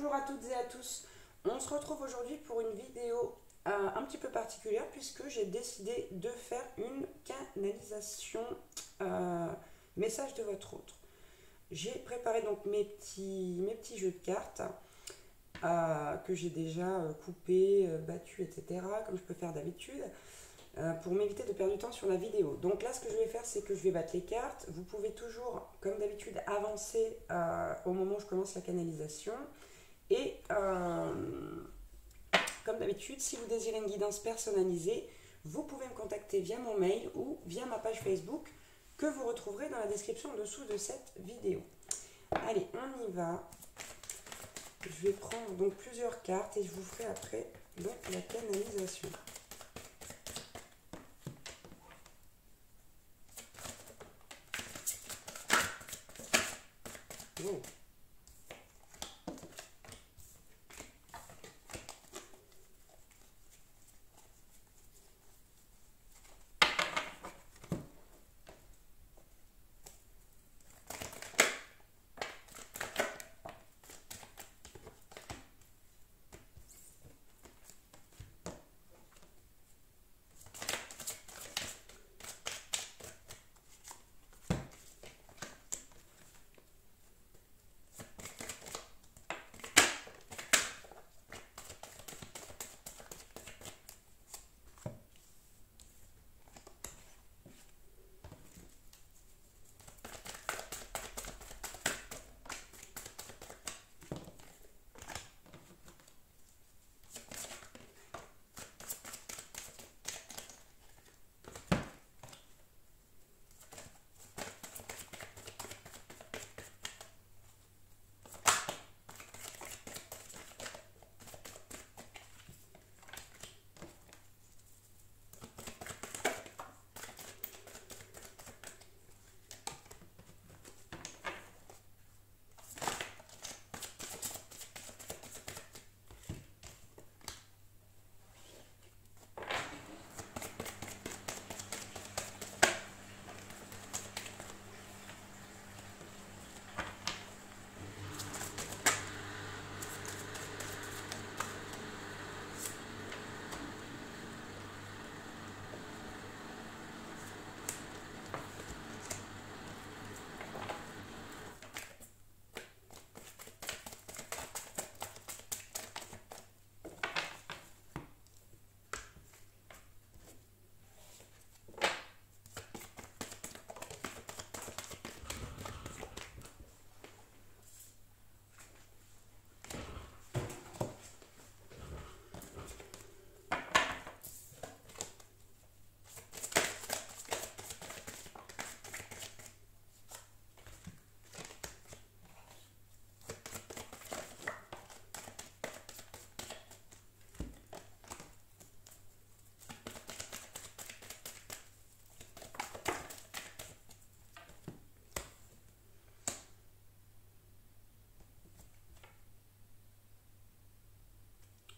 Bonjour à toutes et à tous. On se retrouve aujourd'hui pour une vidéo un petit peu particulière puisque j'ai décidé de faire une canalisation message de votre autre. J'ai préparé donc mes petits jeux de cartes que j'ai déjà coupés, battus, etc. comme je peux faire d'habitude. Pour m'éviter de perdre du temps sur la vidéo. Donc là, ce que je vais faire, c'est que je vais battre les cartes. Vous pouvez toujours, comme d'habitude, avancer au moment où je commence la canalisation. Et comme d'habitude, si vous désirez une guidance personnalisée, vous pouvez me contacter via mon mail ou via ma page Facebook que vous retrouverez dans la description en dessous de cette vidéo. Allez, on y va. Je vais prendre donc plusieurs cartes et je vous ferai après donc la canalisation. Wow.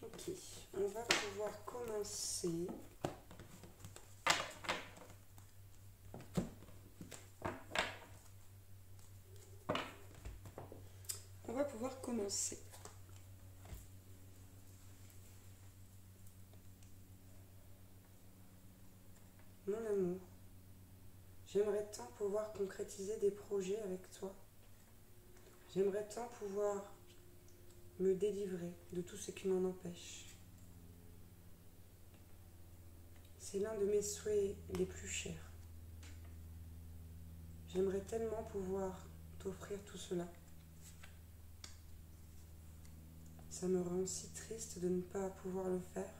Ok, on va pouvoir commencer. On va pouvoir commencer. Mon amour, j'aimerais tant pouvoir concrétiser des projets avec toi. J'aimerais tant pouvoir me délivrer de tout ce qui m'en empêche. C'est l'un de mes souhaits les plus chers. J'aimerais tellement pouvoir t'offrir tout cela. Ça me rend si triste de ne pas pouvoir le faire,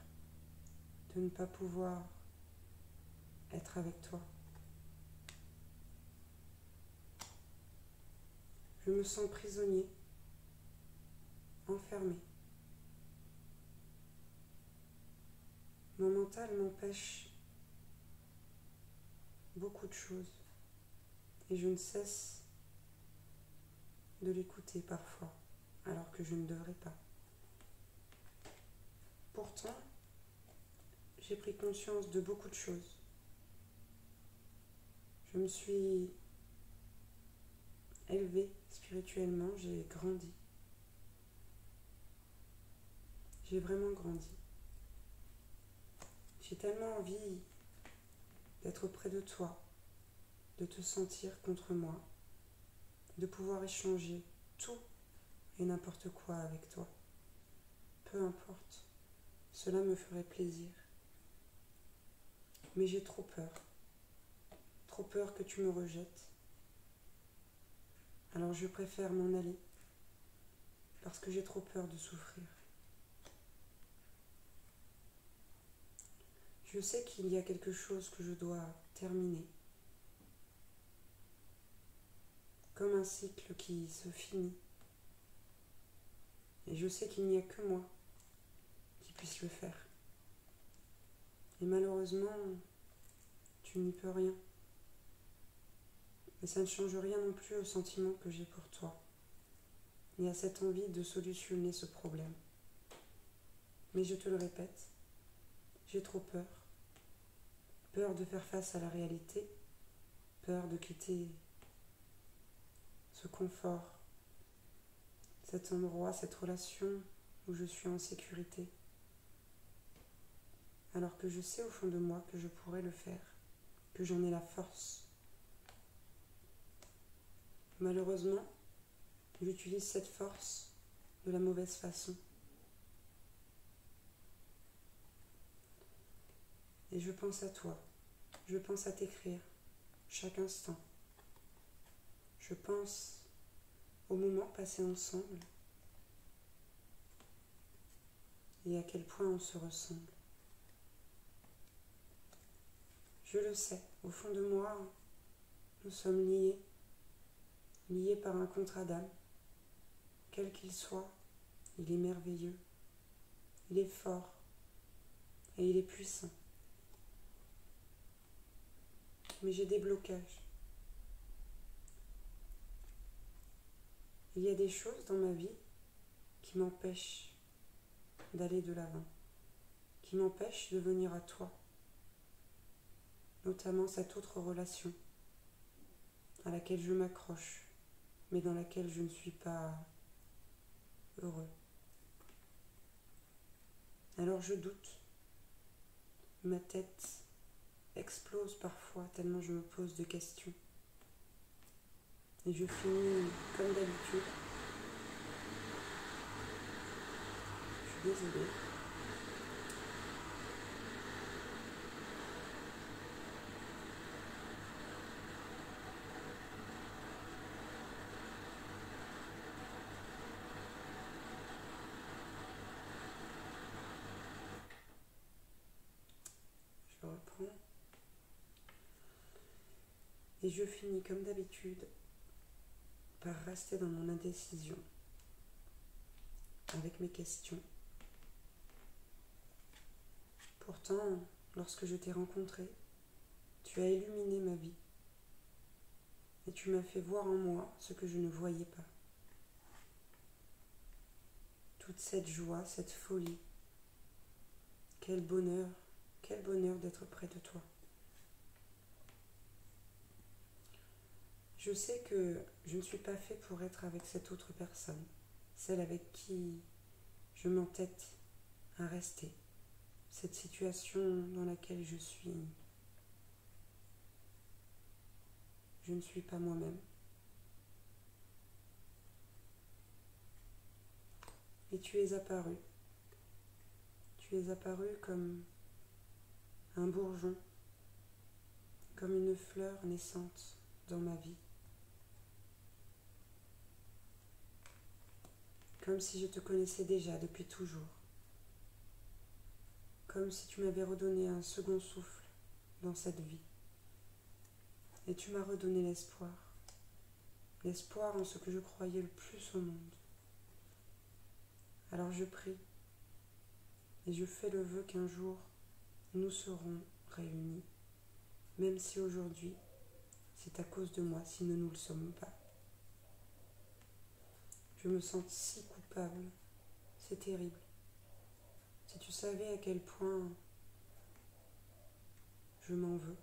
de ne pas pouvoir être avec toi. Je me sens prisonnier, enfermé. Mon mental m'empêche beaucoup de choses et je ne cesse de l'écouter parfois alors que je ne devrais pas. Pourtant, j'ai pris conscience de beaucoup de choses. Je me suis élevée spirituellement, j'ai grandi. j'ai vraiment grandi. J'ai tellement envie d'être près de toi, de te sentir contre moi, de pouvoir échanger tout et n'importe quoi avec toi. Peu importe, cela me ferait plaisir. Mais j'ai trop peur que tu me rejettes. Alors je préfère m'en aller, parce que j'ai trop peur de souffrir. Je sais qu'il y a quelque chose que je dois terminer, comme un cycle qui se finit. Et je sais qu'il n'y a que moi qui puisse le faire. Et malheureusement, tu n'y peux rien. Mais ça ne change rien non plus au sentiment que j'ai pour toi, et à cette envie de solutionner ce problème. Mais je te le répète, j'ai trop peur. Peur de faire face à la réalité, peur de quitter ce confort, cet endroit, cette relation où je suis en sécurité. Alors que je sais au fond de moi que je pourrais le faire, que j'en ai la force. Malheureusement, j'utilise cette force de la mauvaise façon. Et je pense à toi, je pense à t'écrire chaque instant. Je pense au moment passé ensemble et à quel point on se ressemble. Je le sais, au fond de moi, nous sommes liés par un contrat d'âme. Quel qu'il soit, il est merveilleux, il est fort et il est puissant. Mais j'ai des blocages. Il y a des choses dans ma vie qui m'empêchent d'aller de l'avant, qui m'empêchent de venir à toi, notamment cette autre relation à laquelle je m'accroche, mais dans laquelle je ne suis pas heureux. Alors je doute, ma tête explose parfois tellement je me pose de questions. Et je finis comme d'habitude. Je suis désolée. Je reprends. Et je finis comme d'habitude par rester dans mon indécision avec mes questions. Pourtant, lorsque je t'ai rencontré, tu as illuminé ma vie et tu m'as fait voir en moi ce que je ne voyais pas. Toute cette joie, cette folie, quel bonheur d'être près de toi. Je sais que je ne suis pas fait pour être avec cette autre personne, celle avec qui je m'entête à rester, cette situation dans laquelle je ne suis pas moi-même. Et tu es apparu comme un bourgeon, comme une fleur naissante dans ma vie. Comme si je te connaissais déjà depuis toujours. Comme si tu m'avais redonné un second souffle dans cette vie. Et tu m'as redonné l'espoir. L'espoir en ce que je croyais le plus au monde. Alors je prie et je fais le vœu qu'un jour nous serons réunis. Même si aujourd'hui, c'est à cause de moi si nous ne le sommes pas. Je me sens si coupable. C'est terrible. Si tu savais à quel point je m'en veux.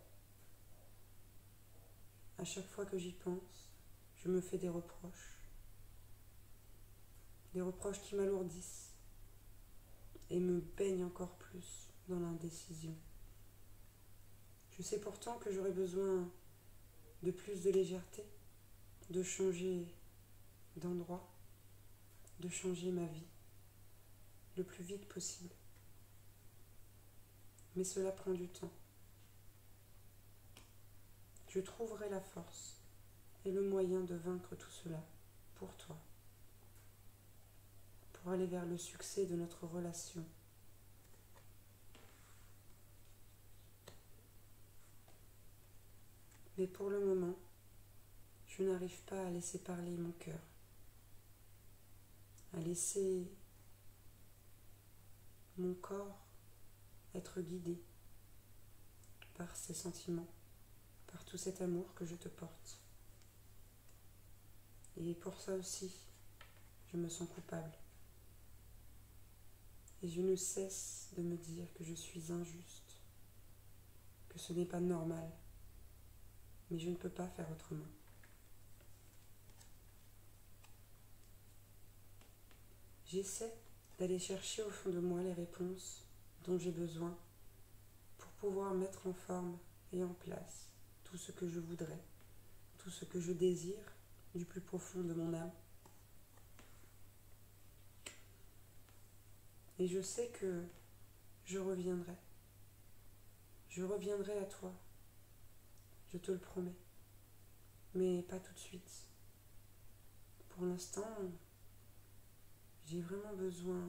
À chaque fois que j'y pense, je me fais des reproches. Des reproches qui m'alourdissent et me baigne encore plus dans l'indécision. Je sais pourtant que j'aurais besoin de plus de légèreté, de changer d'endroit, de changer ma vie le plus vite possible. Mais cela prend du temps. Je trouverai la force et le moyen de vaincre tout cela pour toi, pour aller vers le succès de notre relation. Mais pour le moment, je n'arrive pas à laisser parler mon cœur, à laisser mon corps être guidé par ces sentiments, par tout cet amour que je te porte. Et pour ça aussi, je me sens coupable. Et je ne cesse de me dire que je suis injuste, que ce n'est pas normal, mais je ne peux pas faire autrement. J'essaie d'aller chercher au fond de moi les réponses dont j'ai besoin pour pouvoir mettre en forme et en place tout ce que je voudrais, tout ce que je désire du plus profond de mon âme. Et je sais que je reviendrai. Je reviendrai à toi, je te le promets, mais pas tout de suite. Pour l'instant, j'ai vraiment besoin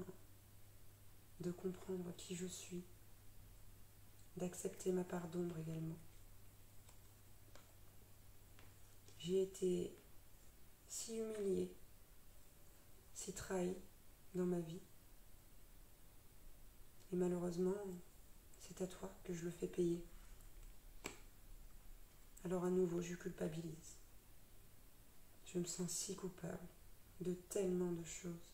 de comprendre qui je suis, d'accepter ma part d'ombre également. J'ai été si humiliée, si trahie dans ma vie. Et malheureusement, c'est à toi que je le fais payer. Alors à nouveau, je culpabilise. Je me sens si coupable de tellement de choses.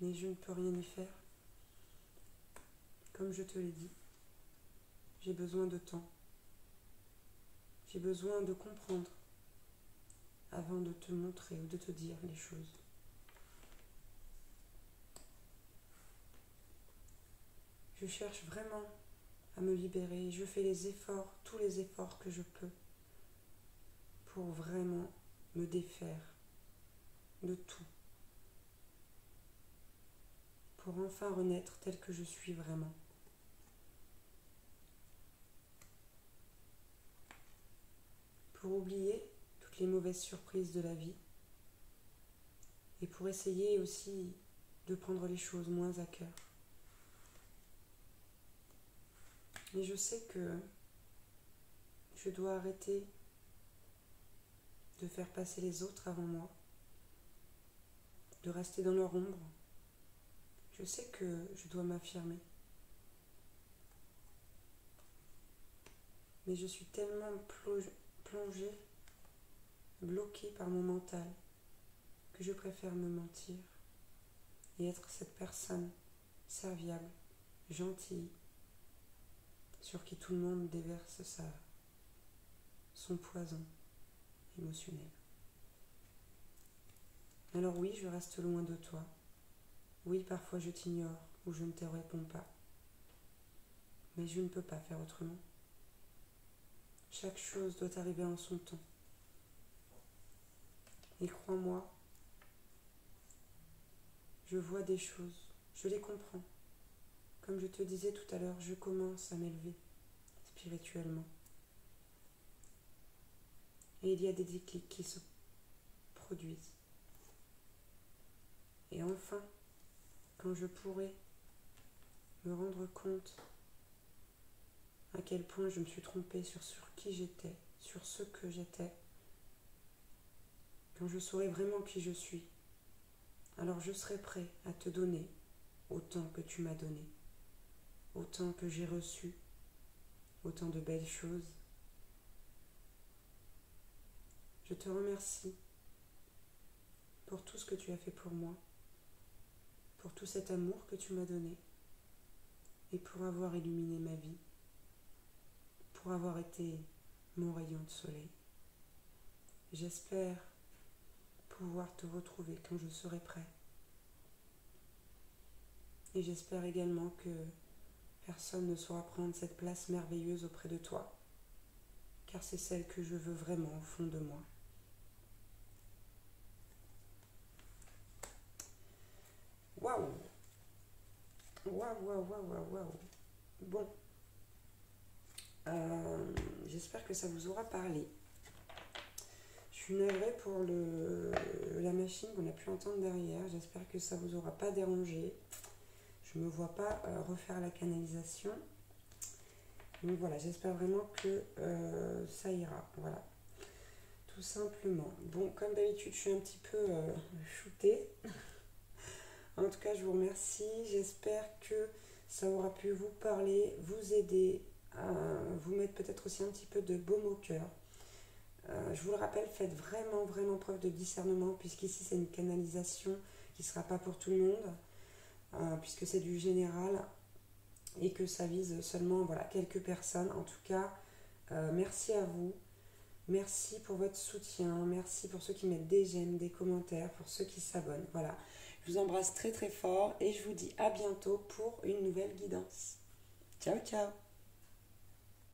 Mais je ne peux rien y faire. Comme je te l'ai dit, j'ai besoin de temps. J'ai besoin de comprendre avant de te montrer ou de te dire les choses. Je cherche vraiment à me libérer. Je fais les efforts, tous les efforts que je peux pour vraiment me défaire de tout. Pour enfin renaître tel que je suis vraiment. Pour oublier toutes les mauvaises surprises de la vie. Et pour essayer aussi de prendre les choses moins à cœur. Mais je sais que je dois arrêter de faire passer les autres avant moi, de rester dans leur ombre. Je sais que je dois m'affirmer. Mais je suis tellement plongée, bloquée par mon mental, que je préfère me mentir et être cette personne serviable, gentille, sur qui tout le monde déverse son poison émotionnel. Alors oui, je reste loin de toi. Oui, parfois je t'ignore ou je ne te réponds pas. Mais je ne peux pas faire autrement. Chaque chose doit arriver en son temps. Et crois-moi, je vois des choses, je les comprends. Comme je te disais tout à l'heure, je commence à m'élever spirituellement. Et il y a des déclics qui se produisent. Et enfin, quand je pourrai me rendre compte à quel point je me suis trompée sur qui j'étais, sur ce que j'étais, quand je saurai vraiment qui je suis, alors je serai prêt à te donner autant que tu m'as donné, autant que j'ai reçu, autant de belles choses. Je te remercie pour tout ce que tu as fait pour moi, pour tout cet amour que tu m'as donné et pour avoir illuminé ma vie, pour avoir été mon rayon de soleil. J'espère pouvoir te retrouver quand je serai prêt. Et j'espère également que personne ne saura prendre cette place merveilleuse auprès de toi, car c'est celle que je veux vraiment au fond de moi. Waouh! Waouh, waouh, waouh, waouh, waouh. Bon, j'espère que ça vous aura parlé. Je suis navrée pour la machine qu'on a pu entendre derrière. J'espère que ça vous aura pas dérangé. Je ne me vois pas refaire la canalisation. Donc voilà, j'espère vraiment que ça ira. Voilà, tout simplement. Bon, comme d'habitude, je suis un petit peu shootée. En tout cas, je vous remercie. J'espère que ça aura pu vous parler, vous aider, vous mettre peut-être aussi un petit peu de baume au cœur. Je vous le rappelle, faites vraiment, vraiment preuve de discernement, puisqu'ici, c'est une canalisation qui ne sera pas pour tout le monde, puisque c'est du général et que ça vise seulement voilà, quelques personnes. En tout cas, merci à vous. Merci pour votre soutien. Merci pour ceux qui mettent des j'aime, des commentaires, pour ceux qui s'abonnent. Voilà. Je vous embrasse très très fort et je vous dis à bientôt pour une nouvelle guidance. Ciao ciao.